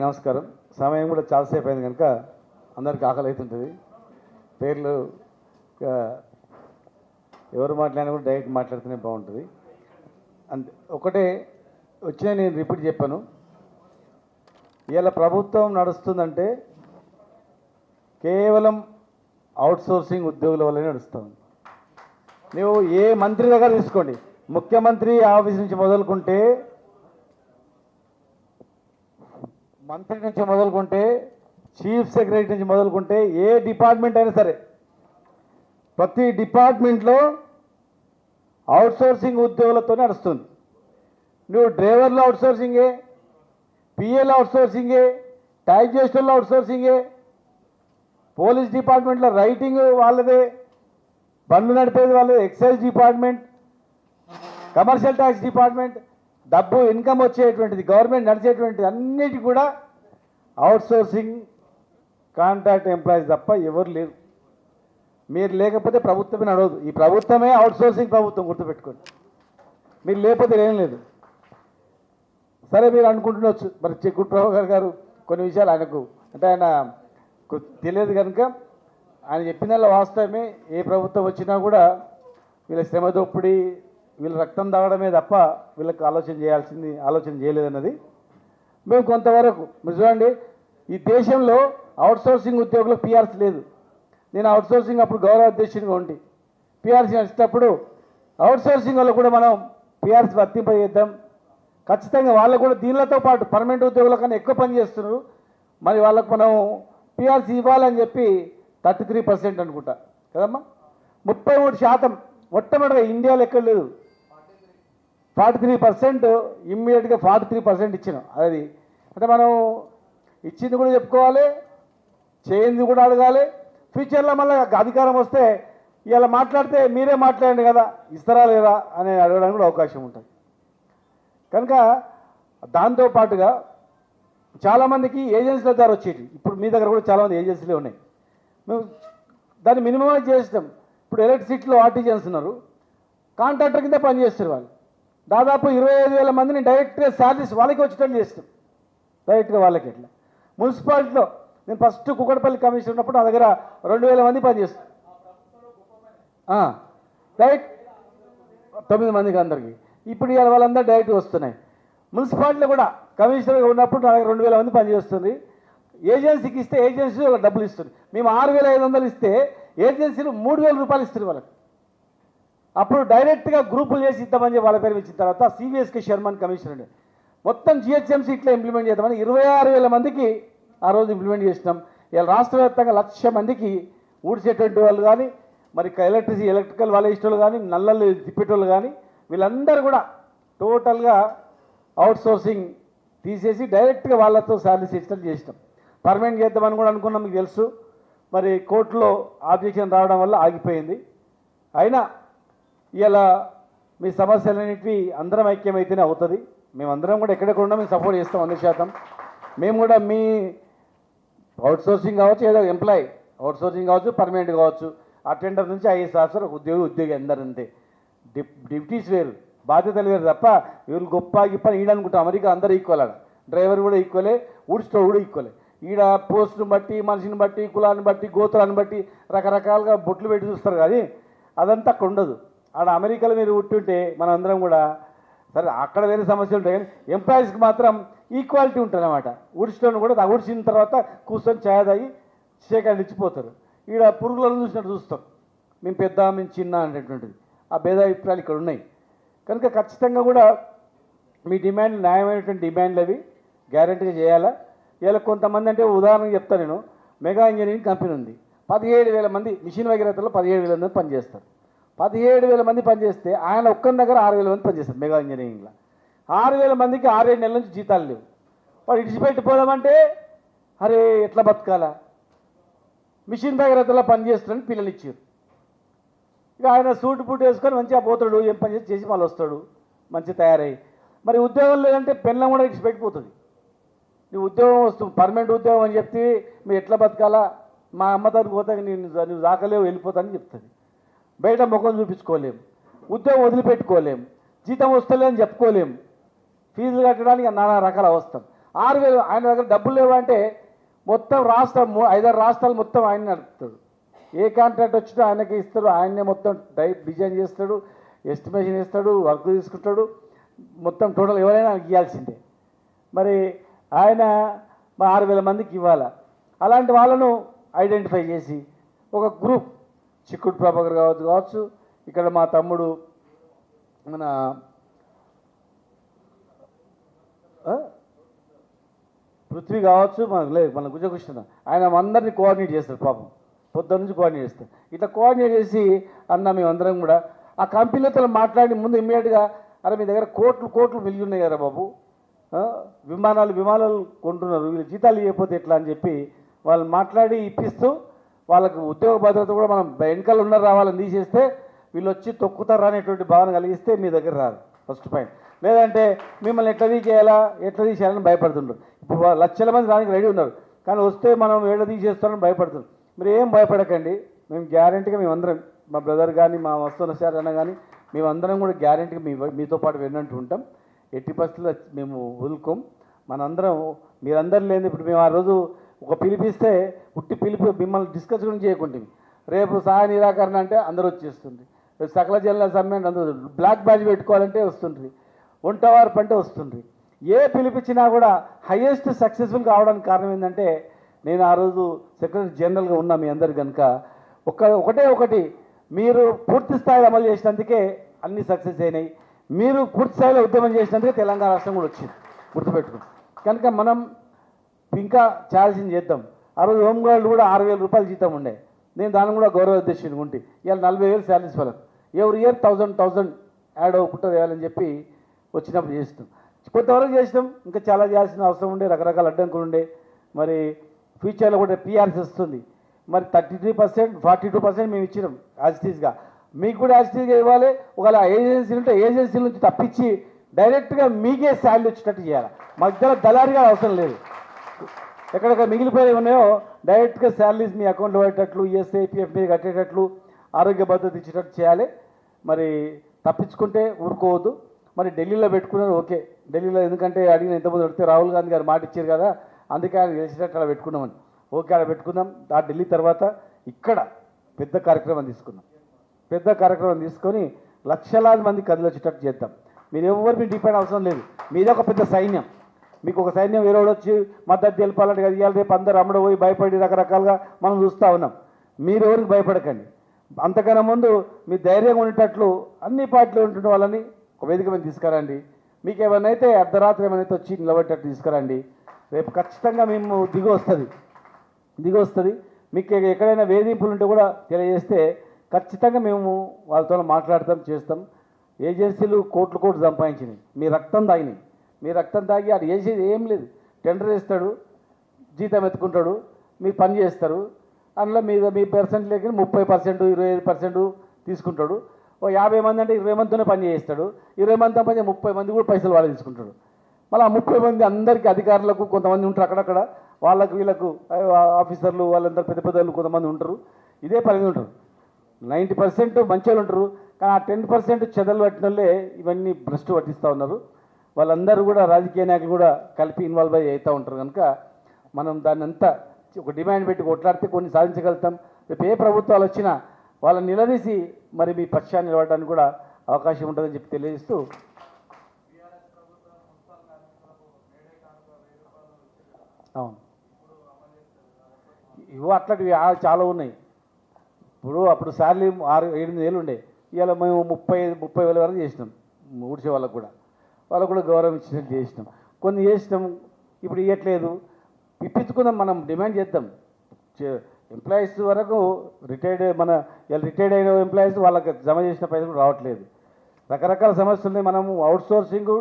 నమస్కారం. సమయం కూడా చాలాసేపు అయింది కనుక అందరికి ఆకలి అవుతుంటుంది. పేర్లు ఎవరు మాట్లాడినా కూడా డైరెక్ట్ మాట్లాడితేనే బాగుంటుంది. అంతే ఒకటే వచ్చినా నేను రిపీట్ చెప్పాను. ఇలా ప్రభుత్వం నడుస్తుందంటే కేవలం అవుట్సోర్సింగ్ ఉద్యోగుల వల్లనే నడుస్తుంది. నువ్వు ఏ మంత్రి దగ్గర తీసుకోండి, ముఖ్యమంత్రి ఆఫీస్ నుంచి మొదలుకుంటే, మంత్రి నుంచి మొదలుకుంటే, చీఫ్ సెక్రటరీ నుంచి మొదలుకుంటే, ఏ డిపార్ట్మెంట్ అయినా సరే ప్రతి డిపార్ట్మెంట్లో అవుట్సోర్సింగ్ ఉద్యోగులతో నడుస్తుంది. నువ్వు డ్రైవర్లు అవుట్సోర్సింగే, పిఏలు అవుట్సోర్సింగే, టైప్ చేసేటోళ్ళు అవుట్సోర్సింగే, పోలీస్ డిపార్ట్మెంట్లో రైటింగ్ వాళ్ళదే, బండ్లు నడిపేది వాళ్ళదే, excise department, commercial tax department, డబ్బు ఇన్కమ్ వచ్చేటువంటిది గవర్నమెంట్ నడిచేటువంటిది అన్నిటి కూడా అవుట్సోర్సింగ్ కాంట్రాక్ట్ ఎంప్లాయీస్ తప్ప ఎవరు లేరు. మీరు లేకపోతే ప్రభుత్వమే నడవదు. ఈ ప్రభుత్వమే అవుట్సోర్సింగ్ ప్రభుత్వం, గుర్తుపెట్టుకోండి. మీరు లేకపోతే ఏం లేదు. సరే మీరు అనుకుంటుండొచ్చు, మరి చెక్కుడు ప్రభాకర్ గారు కొన్ని విషయాలు ఆయనకు అంటే ఆయన తెలియదు కనుక ఆయన చెప్పిన వాస్తవమే. ఏ ప్రభుత్వం వచ్చినా కూడా వీళ్ళ శ్రమ దోపిడీ, వీళ్ళ రక్తం తాగడమే తప్ప వీళ్ళకి ఆలోచన చేయలేదన్నది మేము కొంతవరకు. మీరు చూడండి, ఈ దేశంలో అవుట్సోర్సింగ్ ఉద్యోగులకు పిఆర్సీ లేదు. నేను అవుట్సోర్సింగ్ అప్పుడు గౌరవ అధ్యక్షునిగా ఉండి పిఆర్సీ నడిచేటప్పుడు అవుట్సోర్సింగ్ వాళ్ళు కూడా మనం పిఆర్సీ వర్తింపజేద్దాం, ఖచ్చితంగా వాళ్ళకు కూడా దీనిలతో పాటు పర్మనెంట్ ఉద్యోగుల కన్నా ఎక్కువ పని చేస్తున్నారు, మరి వాళ్ళకు మనం పిఆర్సీ ఇవ్వాలని చెప్పి 33% అనుకుంటా కదమ్మా, 33% మొట్టమొదటిగా ఇండియాలో ఎక్కడ లేదు. 43% ఇమ్మీడియట్గా 43% ఇచ్చినాం. అది అంటే మనం ఇచ్చింది కూడా చెప్పుకోవాలి, చేయింది కూడా అడగాలి. ఫ్యూచర్లో మళ్ళీ అధికారం వస్తే ఇలా మాట్లాడితే మీరే మాట్లాడండి కదా, ఇస్తారా లేదా అని అడగడానికి కూడా అవకాశం ఉంటుంది. కనుక దాంతోపాటుగా చాలామందికి ఏజెన్సీల ద్వారా వచ్చేవి. ఇప్పుడు మీ దగ్గర కూడా చాలామంది ఏజెన్సీలే ఉన్నాయి. మేము దాన్ని మినిమైజ్ చేస్తాం. ఇప్పుడు ఎలక్ట్రిసిటీలో ఆర్టిజన్స్ ఉన్నారు, కాంట్రాక్టర్ కింద పనిచేస్తారు. వాళ్ళు దాదాపు 25,000 మందిని డైరెక్ట్గా శాలరీస్ వాళ్ళకి వచ్చేటట్టు చేస్తాం, డైరెక్ట్గా వాళ్ళకి. ఎట్లా మున్సిపాలిటీలో నేను ఫస్ట్ కుక్కడపల్లి కమిషనర్ ఉన్నప్పుడు నా దగ్గర 2,000 మంది పనిచేస్తాం, డైరెక్ట్ 9 మందికి అందరికీ. ఇప్పుడు ఇవాళ వాళ్ళందరూ డైరెక్ట్గా వస్తున్నాయి. మున్సిపాలిటీలో కూడా కమిషనర్గా ఉన్నప్పుడు నా దగ్గర 2,000 మంది పనిచేస్తుంది. ఏజెన్సీకి ఇస్తే ఏజెన్సీ వాళ్ళకి డబ్బులు ఇస్తుంది. మేము 6,500 ఇస్తే ఏజెన్సీలు 3,000 రూపాయలు ఇస్తుంది వాళ్ళకి. అప్పుడు డైరెక్ట్గా గ్రూపులు చేసి ఇద్దామని వాళ్ళ పేరు ఇచ్చిన తర్వాత సివిఎస్కే శర్మన్ కమిషనర్ మొత్తం జిహెచ్ఎంసీ ఇట్లా ఇంప్లిమెంట్ చేద్దామని 26,000 మందికి ఆ రోజు ఇంప్లిమెంట్ చేసినాం. ఇలా రాష్ట్ర వ్యాప్తంగా 1,00,000 మందికి ఊడ్చేటువంటి వాళ్ళు కానీ, మరి ఎలక్ట్రికల్ వాళ్ళ ఇష్టోళ్ళు కానీ, నల్లలు తిప్పేటోళ్ళు కానీ, వీళ్ళందరూ కూడా టోటల్గా అవుట్సోర్సింగ్ తీసేసి డైరెక్ట్గా వాళ్ళతో శాలరీస్ ఇచ్చినట్టు చేసినాం. పర్మనెంట్ చేద్దామని కూడా అనుకున్నాం, మీకు తెలుసు. మరి కోర్టులో ఆబ్జెక్షన్ రావడం వల్ల ఆగిపోయింది. అయినా ఇలా మీ సమస్యలన్నింటివి అందరం ఐక్యమైతేనే అవుతుంది. మేమందరం కూడా ఎక్కడెక్కడ ఉన్నా మేము సపోర్ట్ చేస్తాం 100%. మేము కూడా మీ అవుట్సోర్సింగ్ కావచ్చు, ఏదో ఎంప్లాయీ అవుట్సోర్సింగ్ కావచ్చు, పర్మనెంట్ కావచ్చు, అటెండర్ నుంచి ఐఏఎస్ ఆఫీసర్, ఉద్యోగి అందరు అంతే. డిప్యూటీస్ వేరు, బాధ్యతలు వేరు తప్ప వీళ్ళు గొప్ప గిప్పని ఈడనుకుంటాం. అమెరికా అందరూ ఈక్వల్, ఆడ డ్రైవర్ కూడా ఈక్వలే, ఊడ్స్టోర్ కూడా ఈక్వలే. ఈడ పోస్టును బట్టి, మనిషిని బట్టి, కులాన్ని బట్టి, గోత్రాన్ని బట్టి రకరకాలుగా బొట్లు పెట్టి చూస్తారు. కానీ అదంతా అక్కడ ఉండదు. ఆడ అమెరికాలో మీరు ఉంటుంటే మనం అందరం కూడా సరే, అక్కడ వేరే సమస్యలు ఉంటాయి, కానీ ఎంప్లాయీస్కి మాత్రం ఈక్వాలిటీ ఉంటుంది అన్నమాట. ఊడ్స్టోన్ కూడా ఊడ్చిన తర్వాత కూర్చొని ఛాయ్ తాగి షేకాండ్ ఇచ్చిపోతారు. ఈడ పురుగులను చూసినట్టు చూస్తాం, మేము పెద్ద మేము చిన్న అనేటువంటిది. ఆ భేదాభిప్రాయాలు ఇక్కడ ఉన్నాయి. కనుక ఖచ్చితంగా కూడా మీ డిమాండ్ న్యాయమైనటువంటి డిమాండ్లు అవి గ్యారెంటీగా చేయాలా. ఇలా కొంతమంది అంటే ఉదాహరణకు చెప్తాను నేను, మెగా ఇంజనీరింగ్ కంపెనీ ఉంది, 17,000 మంది మిషన్ భగీరథలో 17,000 మంది పనిచేస్తారు. 17,000 మంది పనిచేస్తే ఆయన ఒక్కరి దగ్గర 6,000 మంది పనిచేస్తారు మెగా ఇంజనీరింగ్లో. 6,000 మందికి 6-7 నెలల నుంచి జీతాలు లేవు. వాడు ఇడిచిపెట్టిపోదామంటే అరే ఎట్లా బతకాలా, మిషన్ భగీరథలో పనిచేస్తారని పిల్లలు ఇచ్చారు. ఇక ఆయన సూటు బూట్ వేసుకొని మంచిగా పోతాడు, ఏం పని చేసి మళ్ళీ వస్తాడు మంచి తయారయ్యి. మరి ఉద్యోగం లేదంటే పెళ్ళం కూడా ఇడిచిపెట్టిపోతుంది. నువ్వు ఉద్యోగం వస్తుంది, పర్మనెంట్ ఉద్యోగం అని చెప్తే మీరు ఎట్లా బతకాలా, మా అమ్మతానికి పోతే నువ్వు దాకలేవు వెళ్ళిపోతానని చెప్తుంది. బయట ముఖం చూపించుకోలేము, ఉద్యోగం వదిలిపెట్టుకోలేము, జీతం వస్తలేదని చెప్పుకోలేము, ఫీజులు కట్టడానికి నానా రకాల అవస్థ. 6,000 ఆయన దగ్గర డబ్బులు లేవంటే మొత్తం రాష్ట్రం 5-6 రాష్ట్రాలు మొత్తం ఆయన నడుపుతాడు. ఏ కాంట్రాక్ట్ వచ్చినా ఆయనకి ఇస్తాడు, ఆయన్నే మొత్తం డిజైన్ చేస్తాడు, ఎస్టిమేషన్ ఇస్తాడు, వర్క్ తీసుకుంటాడు, మొత్తం టోటల్ ఎవరైనా ఇవ్వాల్సిందే. మరి ఆయన మా 6,000 మందికి ఇవ్వాలి. అలాంటి వాళ్ళను ఐడెంటిఫై చేసి ఒక గ్రూప్ చిక్కుడు ప్రభాకర్ కావచ్చు, ఇక్కడ మా తమ్ముడు మన పృథ్వీ కావచ్చు, మనకు లేదు మన గుజకృష్ణ, ఆయన అందరినీ కోఆర్డినేట్ చేస్తారు. పాపం పొద్దున్న నుంచి కోఆర్డినేట్ చేస్తారు. ఇట్లా కోఆర్డినేట్ చేసి అన్న మేమందరం కూడా ఆ కంపెనీలతో మాట్లాడి ముందు ఇమ్మీడియట్గా అరే మీ దగ్గర కోట్లు మిగిలి ఉన్నాయి కదా బాబు, విమానాలు కొంటున్నారు, వీళ్ళు జీతాలు ఇవ్వకపోతే ఎట్లా అని చెప్పి వాళ్ళు మాట్లాడి ఇప్పిస్తూ వాళ్ళకు ఉద్యోగ భద్రత కూడా మనం వెనకాల ఉన్నారు రావాలని తీసేస్తే వీళ్ళు వచ్చి తొక్కుతారు అనేటువంటి భావన కలిగిస్తే మీ దగ్గర రాదు ఫస్ట్ పాయింట్. లేదంటే మిమ్మల్ని ఎట్లా తీసేయాలని భయపడుతుంటారు. ఇప్పుడు లక్షల మంది రానికి రెడీ ఉన్నారు, కానీ వస్తే మనం తీసేస్తామని భయపడుతున్నాం. మీరు ఏం భయపడకండి, మేము గ్యారెంటీగా మేమందరం, మా బ్రదర్ కానీ మా వస్తున్న సార్ అన్న కానీ మేమందరం కూడా గ్యారెంటీగా మీతో పాటు విన్నట్టు ఉంటాం. 80% మేము వదులుకోం. మనందరం మీరందరూ లేదు. ఇప్పుడు మేము ఆ రోజు ఒక పిలిపిస్తే పిలిపి మిమ్మల్ని డిస్కస్ కూడా చేయకుంటుంది. రేపు సహాయ నిరాకరణ అంటే అందరూ వచ్చేస్తుంది. సకల జిల్లా సమ్మె అందరూ బ్లాక్ బ్యాడ్జ్ పెట్టుకోవాలంటే వస్తుంది, వంటవార్పు అంటే వస్తుంది. ఏ పిలిపించినా కూడా హైయెస్ట్ సక్సెస్ఫుల్ కావడానికి కారణం ఏంటంటే నేను ఆ రోజు సెక్రటరీ జనరల్గా ఉన్నా మీ అందరు కనుక ఒకటి మీరు పూర్తి స్థాయిలో అమలు చేసినందుకే అన్ని సక్సెస్ అయినాయి. మీరు పూర్తి స్థాయిలో ఉద్యమం చేసినందుకే తెలంగాణ రాష్ట్రం కూడా వచ్చింది, గుర్తుపెట్టుకుని. కనుక మనం ఇంకా చేయాల్సింది చేద్దాం. ఆ రోజు హోంగార్డులు కూడా 6,000 రూపాయలు జీతం ఉండే, నేను దాన్ని కూడా గౌరవ అధ్యక్షుడిని ఉంటే ఇవాళ 40,000 శాలరీస్ వాళ్ళకి ఎవరి ఇయర్ 1,000 యాడ్ అవ్వకుండా వేయాలని చెప్పి వచ్చినప్పుడు చేస్తాం. కొంతవరకు చేసినాం, ఇంకా చాలా చేయాల్సిన అవసరం ఉండే, రకరకాల అడ్డంకులు ఉండే. మరి ఫ్యూచర్లో కూడా పిఆర్సీ వస్తుంది. మరి 33%, 42% మేము ఇచ్చినాం యాజిటీస్గా. మీకు కూడా యాజిటీస్గా ఇవ్వాలి. ఒకవేళ ఏజెన్సీలు ఉంటే ఏజెన్సీల నుంచి తప్పించి డైరెక్ట్గా మీకే శాలరీ వచ్చేటట్టు చేయాలి. మధ్యలో దళారిగా అవసరం లేదు. ఎక్కడెక్కడ మిగిలిపోయి ఉన్నాయో డైరెక్ట్గా శాలరీస్ మీ అకౌంట్లో పడేటట్లు, ఈఎస్ఐ, పిఎఫ్ మీద కట్టేటట్లు, ఆరోగ్య భద్రత ఇచ్చేటట్టు చేయాలి. మరి తప్పించుకుంటే ఊరుకోవద్దు. మరి ఢిల్లీలో పెట్టుకున్నారు, ఓకే. ఢిల్లీలో ఎందుకంటే అడిగిన ఎంతమంది పెడితే రాహుల్ గాంధీ గారు మాట ఇచ్చారు కదా, అందుకే ఆయన గెలిచినట్టు అలా పెట్టుకున్నామని. ఓకే, అలా పెట్టుకుందాం. ఆ ఢిల్లీ తర్వాత ఇక్కడ పెద్ద కార్యక్రమం తీసుకొని లక్షలాది మంది కదిలి వచ్చేటట్టు చేద్దాం. మీరు ఎవరు మీ డిపెండ్ అవసరం లేదు. మీదే ఒక పెద్ద సైన్యం. మీకు ఒక సైన్యం వేరే వచ్చి మద్దతు తెలిపాలంటే కదా, ఇవాళ రేపు అందరూ అమ్మడ పోయి భయపడి రకరకాలుగా మనం చూస్తూ ఉన్నాం. మీరు ఎవరికి భయపడకండి. అంతకన్నా ముందు మీ ధైర్యంగా ఉండేటట్లు అన్ని పార్టీలు ఉంటున్న వాళ్ళని ఒక వేదిక మీద తీసుకురండి. మీకు ఏమైనా అయితే అర్ధరాత్రి ఏమైనా వచ్చి నిలబెట్టేటట్టు తీసుకురండి. రేపు ఖచ్చితంగా మేము దిగి వస్తుంది. మీకు ఎక్కడైనా వేధింపులు ఉంటే కూడా తెలియజేస్తే ఖచ్చితంగా మేము వాళ్ళతో మాట్లాడతాం, చేస్తాం. ఏజెన్సీలు కోట్లు సంపాదించినాయి, మీ రక్తం తాగి అది చేసేది ఏం లేదు. టెండర్ వేస్తాడు, జీతం ఎత్తుకుంటాడు, మీరు పని చేస్తారు. అందులో మీ పర్సెంట్ లేక 30%, 25% తీసుకుంటాడు. ఓ 50 మంది అంటే 20 మందితోనే పని చేయిస్తాడు. 20 మందితో పని 30 మంది కూడా పైసలు వాళ్ళు తీసుకుంటాడు. మళ్ళీ ఆ 30 మంది అందరికీ అధికారులకు కొంతమంది ఉంటారు, అక్కడక్కడ వాళ్ళకు వీళ్ళకు ఆఫీసర్లు వాళ్ళందరూ పెద్ద కొంతమంది ఉంటారు. ఇదే పని ఉంటారు. 90% మంచి వాళ్ళు ఉంటారు, కానీ ఆ 10% చెదలు పట్టిన వాళ్ళే ఇవన్నీ భ్రష్టు పట్టిస్తూ ఉన్నారు. వాళ్ళందరూ కూడా రాజకీయ నాయకులు కూడా కలిపి ఇన్వాల్వ్ అవుతూ ఉంటారు. కనుక మనం దాన్ని అంతా ఒక డిమాండ్ పెట్టి కొట్లాడితే కొన్ని సాధించగలుగుతాం. రేపు ఏ ప్రభుత్వాలు వచ్చినా వాళ్ళని నిలదీసి మరి మీ పక్షాన్ని నిలబడడానికి కూడా అవకాశం ఉంటుందని చెప్పి తెలియజేస్తూ, అవును అట్లాంటివి చాలా ఉన్నాయి. అప్పుడు శాలరీ 6-8 వేలు ఉండే, ఇవాళ మేము 30,000 వరకు చేసినాం. ఊడ్చే వాళ్ళకు కూడా గౌరవం ఇచ్చినట్టు చేసినాం. కొన్ని చేసినాం, ఇప్పుడు ఇవ్వట్లేదు. ఇప్పించుకుందాం, మనం డిమాండ్ చేద్దాం. ఎంప్లాయీస్ వరకు రిటైర్డ్ అయిన ఎంప్లాయీస్ వాళ్ళకి జమ చేసిన పైసలు రావట్లేదు. రకరకాల సమస్యలు ఉన్నాయి. మనము అవుట్సోర్సింగ్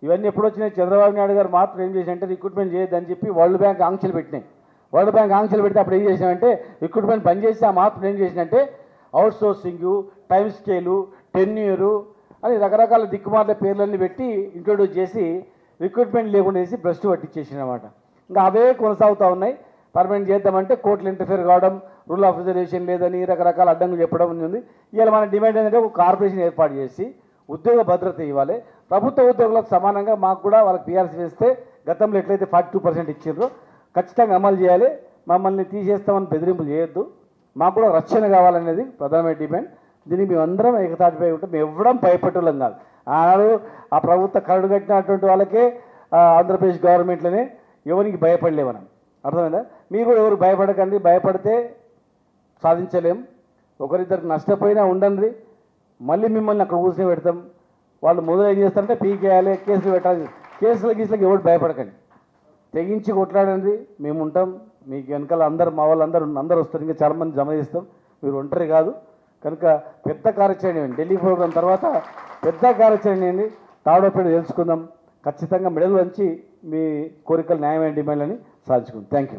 ఇవన్నీ ఎప్పుడు వచ్చినాయి. చంద్రబాబు నాయుడు గారు మాత్రం ఏం చేశారంటే రిక్రూట్మెంట్ చేయొద్దని చెప్పి వరల్డ్ బ్యాంక్ ఆంక్షలు పెట్టినాయి. వరల్డ్ బ్యాంక్ ఆంక్షలు పెడితే అప్పుడు ఏం చేసినామంటే రిక్రూట్మెంట్ బంద్ చేసి ఆ మాత్రం ఏం చేసినంటే అవుట్సోర్సింగు, టైం స్కేలు, టెన్యూరు అని రకరకాల దిక్కుమార్ల పేర్లన్నీ పెట్టి ఇంట్రొడ్యూస్ చేసి రిక్రూట్మెంట్ లేకుండా వేసి భ్రష్టు పట్టించేసినమాట. ఇంకా అవే కొనసాగుతూ ఉన్నాయి. పర్మనెంట్ చేద్దామంటే కోర్టులు ఇంటర్ఫేర్ కావడం, రూల్ ఆఫ్ రిజర్వేషన్ లేదని రకరకాల అడ్డంకులు చెప్పడం ఉంది. ఇవాళ మన డిమాండ్ ఏంటంటే ఒక కార్పొరేషన్ ఏర్పాటు చేసి ఉద్యోగ భద్రత ఇవ్వాలి. ప్రభుత్వ ఉద్యోగులకు సమానంగా మాకు కూడా వాళ్ళకి పిఆర్సీ వేస్తే గతంలో ఎట్లయితే 42% ఇచ్చిండ్రో ఖచ్చితంగా అమలు చేయాలి. మమ్మల్ని తీసేస్తామని బెదిరింపులు చేయొద్దు. మాకు కూడా రక్షణ కావాలనేది ప్రధానమైన డిమాండ్. దీనికి మేమందరం ఏకతాటిపై ఉంటాం. మేము ఇవ్వడం భయపెట్టడం కాదు. ఆనాడు ఆ ప్రభుత్వ కరడు కట్టినటువంటి వాళ్ళకే ఆంధ్రప్రదేశ్ గవర్నమెంట్లోనే ఎవరికి భయపడలే మనం. అర్థమైందా? మీరు కూడా ఎవరు భయపడకండి. భయపడితే సాధించలేం. ఒకరిద్దరికి నష్టపోయినా ఉండండి, మళ్ళీ మిమ్మల్ని అక్కడ కూర్చొని పెడతాం. వాళ్ళు మొదలు ఏం చేస్తారంటే పీకేయాలి, కేసులు పెట్టాలి. గీసులకు ఎవరు భయపడకండి, తెగించి కొట్లాడండి. మేము ఉంటాం మీకు వెనకాల. అందరు మా వాళ్ళు అందరూ వస్తారు. ఇంకా చాలామంది జమ చేస్తాం. మీరు ఒంటరి కాదు కనుక పెద్ద కార్యాచరణ ఇవ్వండి. ఢిల్లీ ప్రోగ్రాం తర్వాత పెద్ద కార్యాచరణ ఇవ్వండి. తాడోపేట తెలుసుకుందాం. ఖచ్చితంగా మెడలు వంచి మీ కోరికలు న్యాయమైన డిమాండ్లని సాధించుకుందాం. Thank you.